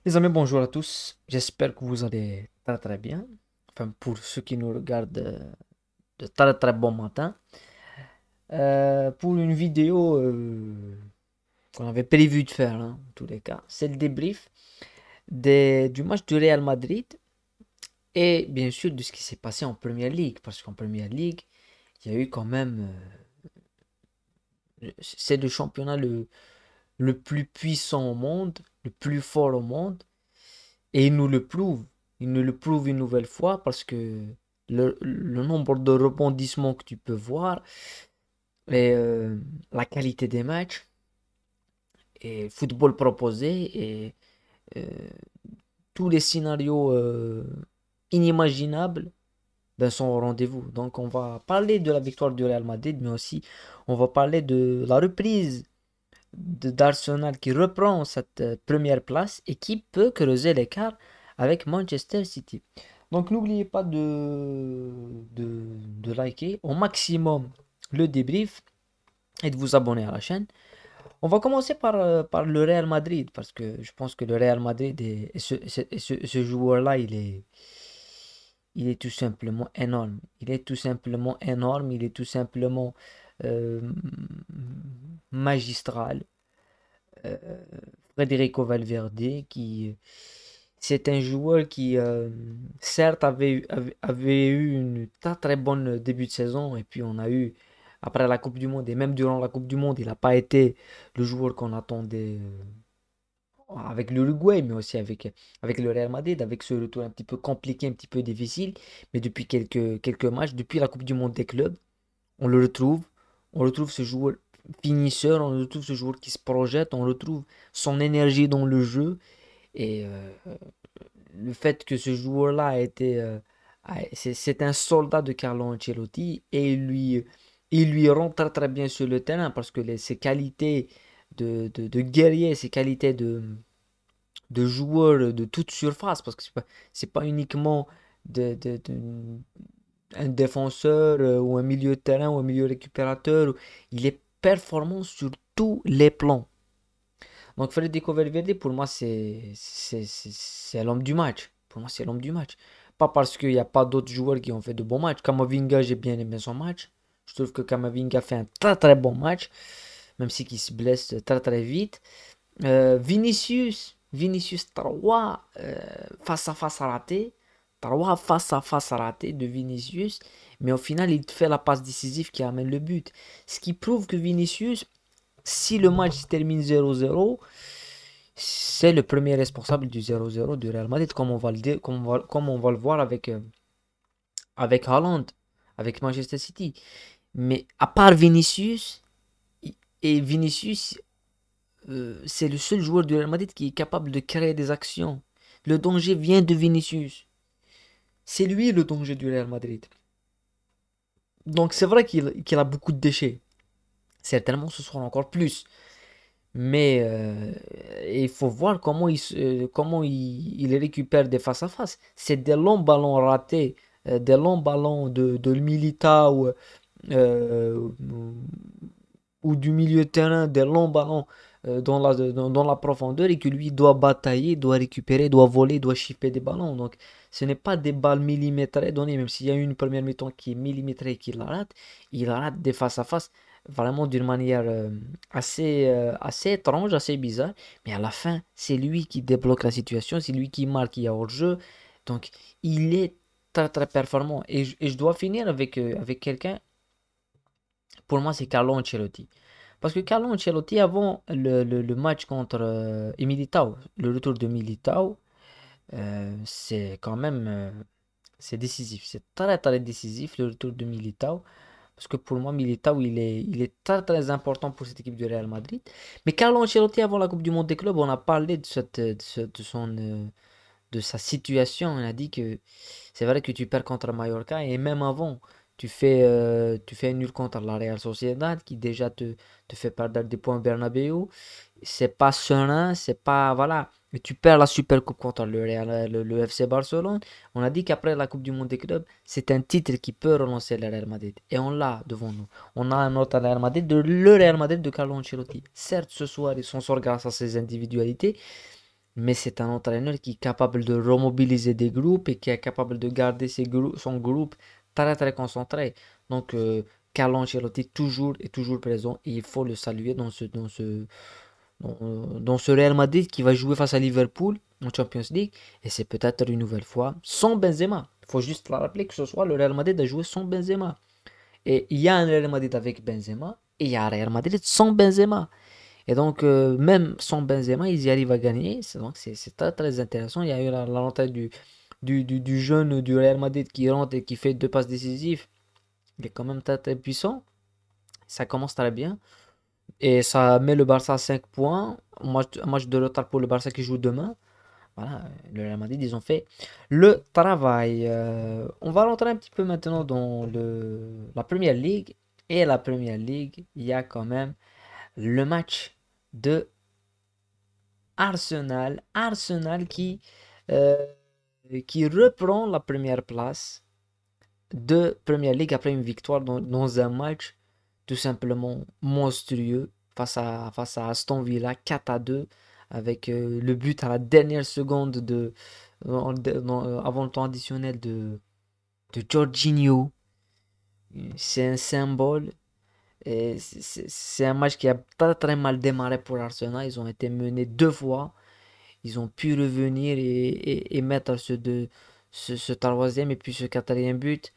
Les amis, bonjour à tous. J'espère que vous allez très très bien. Enfin, pour ceux qui nous regardent de très très bon matin. Pour une vidéo qu'on avait prévu de faire, hein, en tous les cas, c'est le débrief du match du Real Madrid et bien sûr de ce qui s'est passé en Première Ligue. Parce qu'en Première Ligue, il y a eu quand même. C'est le championnat le plus puissant au monde, le plus fort au monde. Et il nous le prouve. Il nous le prouve une nouvelle fois parce que le nombre de rebondissements que tu peux voir et la qualité des matchs et le football proposé et euh, tous les scénarios inimaginables ben, sont au rendez-vous. Donc on va parler de la victoire du Real Madrid, mais aussi on va parler de la reprise d'Arsenal qui reprend cette première place et qui peut creuser l'écart avec Manchester City. Donc n'oubliez pas de liker au maximum le débrief et de vous abonner à la chaîne. On va commencer par le Real Madrid parce que je pense que le Real Madrid et ce joueur-là, il est tout simplement énorme. Il est tout simplement énorme, il est tout simplement euh, magistral. euh, Federico Valverde, qui c'est un joueur qui certes avait eu une très très bonne début de saison et puis on a eu après la Coupe du Monde et même durant la Coupe du Monde il n'a pas été le joueur qu'on attendait avec l'Uruguay mais aussi avec le Real Madrid avec ce retour un petit peu compliqué, un petit peu difficile, mais depuis quelques matchs, depuis la Coupe du Monde des clubs on le retrouve. On retrouve ce joueur finisseur, on retrouve ce joueur qui se projette, on retrouve son énergie dans le jeu. Et le fait que ce joueur-là a été. C'est un soldat de Carlo Ancelotti et il lui rend très très bien sur le terrain parce que ses qualités de guerrier, ses qualités de joueur de toute surface, parce que c'est pas uniquement un défenseur ou un milieu de terrain ou un milieu récupérateur. Il est performant sur tous les plans. Donc Federico Valverde, pour moi, c'est l'homme du match. Pour moi, c'est l'homme du match. Pas parce qu'il n'y a pas d'autres joueurs qui ont fait de bons matchs. Kamavinga, j'ai bien aimé son match. Je trouve que Kamavinga fait un très très bon match, même si il se blesse très très vite. Vinicius 3 face à face à raté. 3 face à face à raté de Vinicius. Mais au final, il fait la passe décisive qui amène le but. Ce qui prouve que Vinicius, si le match se termine 0-0, c'est le premier responsable du 0-0 du Real Madrid, comme on va le dire, comme on va le voir avec Haaland, avec Manchester City. Mais à part Vinicius, et Vinicius, c'est le seul joueur du Real Madrid qui est capable de créer des actions. Le danger vient de Vinicius. C'est lui le danger du Real Madrid. Donc c'est vrai qu'il a beaucoup de déchets. Certainement ce sera encore plus. Mais il faut voir comment il récupère des face à face. C'est des longs ballons ratés, des longs ballons de Militao euh, ou du milieu de terrain, des longs ballons dans la profondeur et que lui doit batailler, doit récupérer, doit voler, doit chipper des ballons. Donc ce n'est pas des balles millimétrées données, même s'il y a une première mi-temps qui est millimétrée et qu'il la rate, il rate des face à face vraiment d'une manière assez étrange, assez bizarre. Mais à la fin, c'est lui qui débloque la situation, c'est lui qui marque, il y a hors-jeu. Donc il est très très performant. Et je dois finir avec quelqu'un, pour moi c'est Carlo Ancelotti. Parce que Carlo Ancelotti, avant le match contre Militao, le retour de Militao, c'est quand même c'est décisif. C'est très très décisif le retour de Militao. Parce que pour moi, Militao, il est très très important pour cette équipe du Real Madrid. Mais Carlo Ancelotti, avant la Coupe du Monde des clubs, on a parlé de sa situation. On a dit que c'est vrai que tu perds contre Mallorca et même avant, tu fais un nul contre la Real Sociedad qui déjà te fait perdre des points au Bernabeu. C'est pas serein, c'est pas. Voilà. Et tu perds la Super Coupe contre le FC Barcelone. On a dit qu'après la Coupe du Monde des clubs, c'est un titre qui peut relancer le Real Madrid. Et on l'a devant nous. On a un autre Real Madrid, le Real Madrid de Carlo Ancelotti. Certes, ce soir, ils s'en sort grâce à ses individualités. Mais c'est un entraîneur qui est capable de remobiliser des groupes et qui est capable de garder son groupe très très concentré. Donc, Carlo Ancelotti est toujours présent et il faut le saluer dans ce Real Madrid qui va jouer face à Liverpool en Champions League. Et c'est peut-être une nouvelle fois sans Benzema. Il faut juste la rappeler que ce soir, le Real Madrid a joué sans Benzema. Et il y a un Real Madrid avec Benzema et il y a un Real Madrid sans Benzema. Et donc, même sans Benzema, ils y arrivent à gagner. Donc, c'est très, très intéressant. Il y a eu la rentrée du jeune du Real Madrid qui rentre et qui fait deux passes décisives. Il est quand même très, très puissant. Ça commence très bien. Et ça met le Barça à 5 points. Un match de retard pour le Barça qui joue demain. Voilà, le Real Madrid, ils ont fait le travail. On va rentrer un petit peu maintenant dans la Première Ligue. Et la Première Ligue, il y a quand même le match de Arsenal. Arsenal euh, qui reprend la première place de Première Ligue après une victoire dans un match tout simplement monstrueux face à Aston Villa 4-2 avec le but à la dernière seconde avant le temps additionnel de Jorginho. C'est un symbole. Et c'est un match qui a pas très mal démarré pour Arsenal. Ils ont été menés deux fois. Ils ont pu revenir et mettre ce troisième et puis ce quatrième but.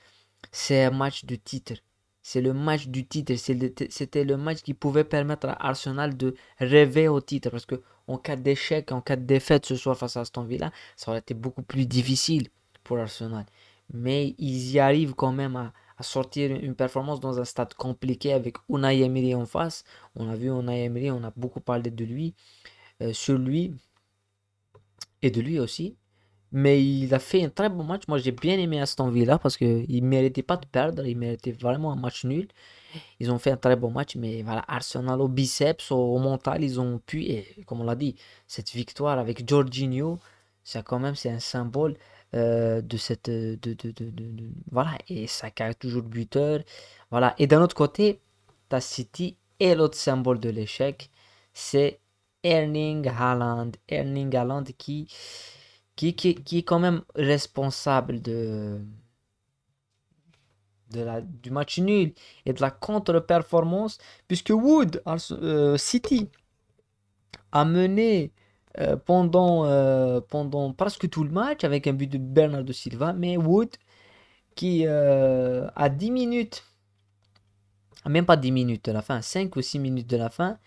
C'est un match de titre. C'est le match du titre. C'était le match qui pouvait permettre à Arsenal de rêver au titre. Parce que en cas d'échec, en cas de défaite ce soir face à Aston Villa, ça aurait été beaucoup plus difficile pour Arsenal. Mais ils y arrivent quand même à sortir une performance dans un stade compliqué avec Unai Emery en face. On a vu Unai Emery, on a beaucoup parlé de lui, sur lui et de lui aussi. Mais il a fait un très bon match. Moi, j'ai bien aimé Aston Villa parce qu'il ne méritait pas de perdre. Il méritait vraiment un match nul. Ils ont fait un très bon match. Mais voilà, Arsenal au biceps, au mental, ils ont pu. Et comme on l'a dit, cette victoire avec Jorginho, ça quand même, c'est un symbole de cette. Voilà, et Saka est toujours buteur. Voilà. Et d'un autre côté, ta City et l'autre symbole de l'échec, c'est Erling Haaland. Erling Haaland qui est quand même responsable du match nul et de la contre-performance, puisque City a mené pendant presque tout le match avec un but de Bernardo Silva, mais Wood à 10 minutes, même pas 10 minutes de la fin, 5 ou 6 minutes de la fin,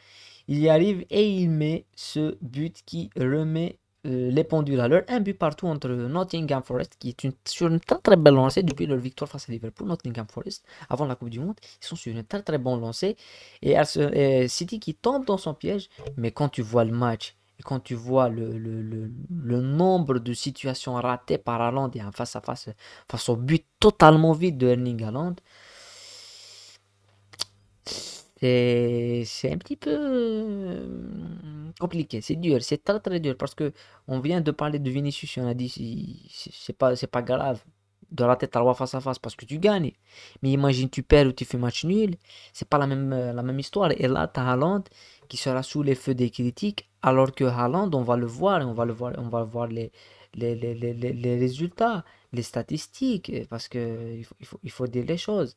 il y arrive et il met ce but qui remet les pendules à l'heure. Un but partout entre Nottingham Forest, qui est sur une très très belle lancée depuis leur victoire face à Liverpool. Nottingham Forest, avant la Coupe du Monde, ils sont sur une très très bonne lancée. Et City qui tombe dans son piège. Mais quand tu vois le match et quand tu vois le nombre de situations ratées par Haaland et un face au but totalement vide de Erling Haaland, c'est un petit peu compliqué, c'est dur, c'est très très dur parce que on vient de parler de Vinicius, on a dit c'est pas grave de rater ta roi face à face parce que tu gagnes. Mais imagine tu perds ou tu fais match nul, c'est pas la même histoire. Et là, tu as Haaland qui sera sous les feux des critiques alors que Haaland, on va le voir, on va voir les résultats, les statistiques parce que il faut dire les choses.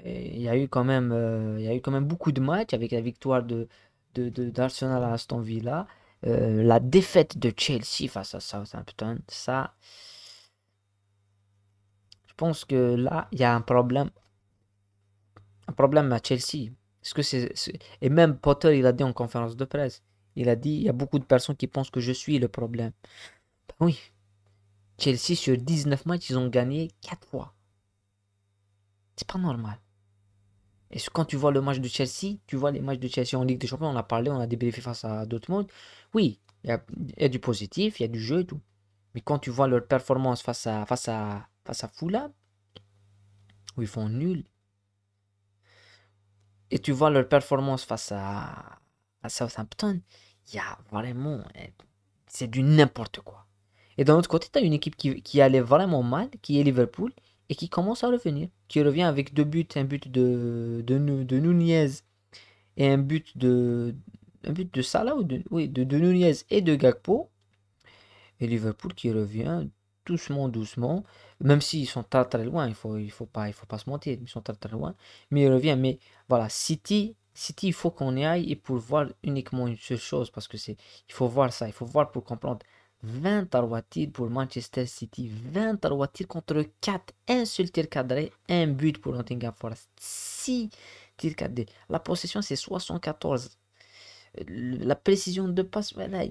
Et il y a eu quand même beaucoup de matchs avec la victoire d'Arsenal à Aston Villa. La défaite de Chelsea face à Southampton, ça, je pense que là, il y a un problème à Chelsea. Est-ce que Et même Potter, il a dit en conférence de presse, il a dit, il y a beaucoup de personnes qui pensent que je suis le problème. Ben oui, Chelsea, sur 19 matchs, ils ont gagné 4 fois. C'est pas normal. Et quand tu vois le match de Chelsea, tu vois les matchs de Chelsea en Ligue des Champions, on a parlé, on a débriefé face à Dortmund. Oui, il y a du positif, il y a du jeu et tout. Mais quand tu vois leur performance face à Fulham, où ils font nul, et tu vois leur performance à Southampton, il y a vraiment. C'est du n'importe quoi. Et d'un autre côté, tu as une équipe qui allait vraiment mal, qui est Liverpool, et qui commence à revenir. Qui revient avec deux buts, un but de Nunez et un but de Salah ou oui, de Nunez et de Gakpo. Et Liverpool qui revient doucement, doucement. Même s'ils sont très très loin, il faut pas se mentir, ils sont très très loin. Mais il revient. Mais voilà, City, il faut qu'on y aille et pour voir uniquement une seule chose, parce que il faut voir ça, il faut voir pour comprendre. 23 tirs pour Manchester City, 23 tirs contre 4, un seul tir cadré, un but pour Nottingham Forest, 6 tirs cadrés. La possession c'est 74. La précision de passe, voilà,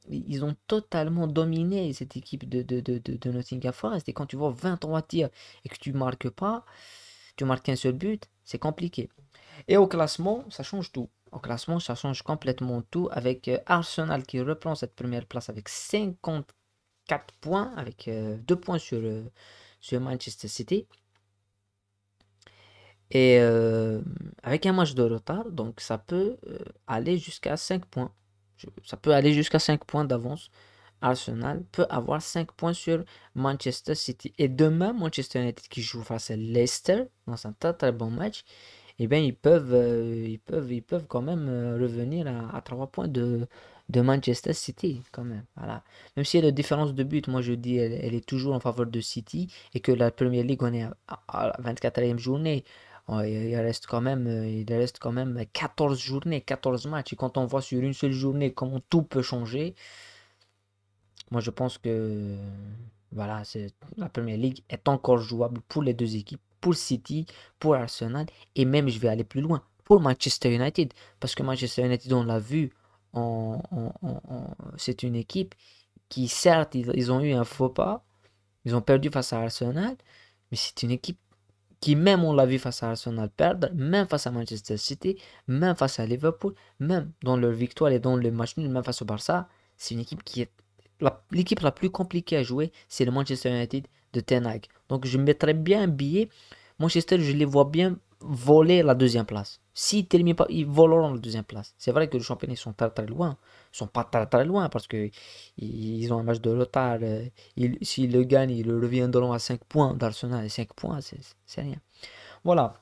ils ont totalement dominé cette équipe de Nottingham Forest. Et quand tu vois 23 tirs et que tu marques pas, tu marques un seul but, c'est compliqué. Et au classement, ça change tout. Au classement, ça change complètement tout avec Arsenal qui reprend cette première place avec 54 points, avec 2 points sur Manchester City. Et avec un match de retard, donc ça peut aller jusqu'à 5 points. Ça peut aller jusqu'à 5 points d'avance. Arsenal peut avoir 5 points sur Manchester City. Et demain, Manchester United qui joue face à Leicester dans un très très bon match, eh bien ils peuvent quand même revenir à 3 points de Manchester City quand même. Voilà. Même si la différence de but, moi je dis, elle est toujours en faveur de City et que la Premier League, on est à la 24e journée. Il reste quand même 14 journées, 14 matchs. Et quand on voit sur une seule journée comment tout peut changer, moi je pense que voilà, la Premier League est encore jouable pour les deux équipes, pour City, pour Arsenal, et même je vais aller plus loin, pour Manchester United. Parce que Manchester United, on l'a vu, c'est une équipe qui, certes, ils ont eu un faux pas, ils ont perdu face à Arsenal, mais c'est une équipe qui, même on l'a vu face à Arsenal perdre, même face à Manchester City, même face à Liverpool, même dans leur victoire et dans le match nul, même face au Barça, c'est une équipe qui est l'équipe la plus compliquée à jouer, c'est le Manchester United de Ten Hag. Donc je mettrais bien un billet. Manchester, je les vois bien voler la deuxième place. S'ils terminent pas, ils voleront la deuxième place. C'est vrai que le championnat, ils sont très très loin. Ils sont pas très très loin parce que ils ont un match de retard. S'ils le gagnent, ils reviendront à 5 points d'Arsenal. Et 5 points, c'est rien. Voilà.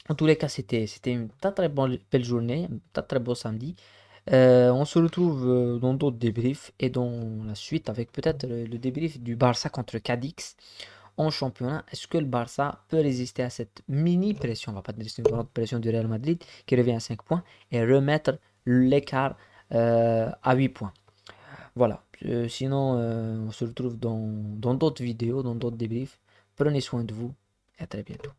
En tous les cas, c'était une très très belle journée, un très très beau samedi. On se retrouve dans d'autres débriefs et dans la suite avec peut-être le débrief du Barça contre Cadix en championnat. Est-ce que le Barça peut résister à cette mini pression, on va pas dire c'est une grande pression du Real Madrid qui revient à 5 points et remettre l'écart à 8 points. Voilà. Sinon, on se retrouve dans d'autres vidéos, dans d'autres débriefs. Prenez soin de vous et à très bientôt.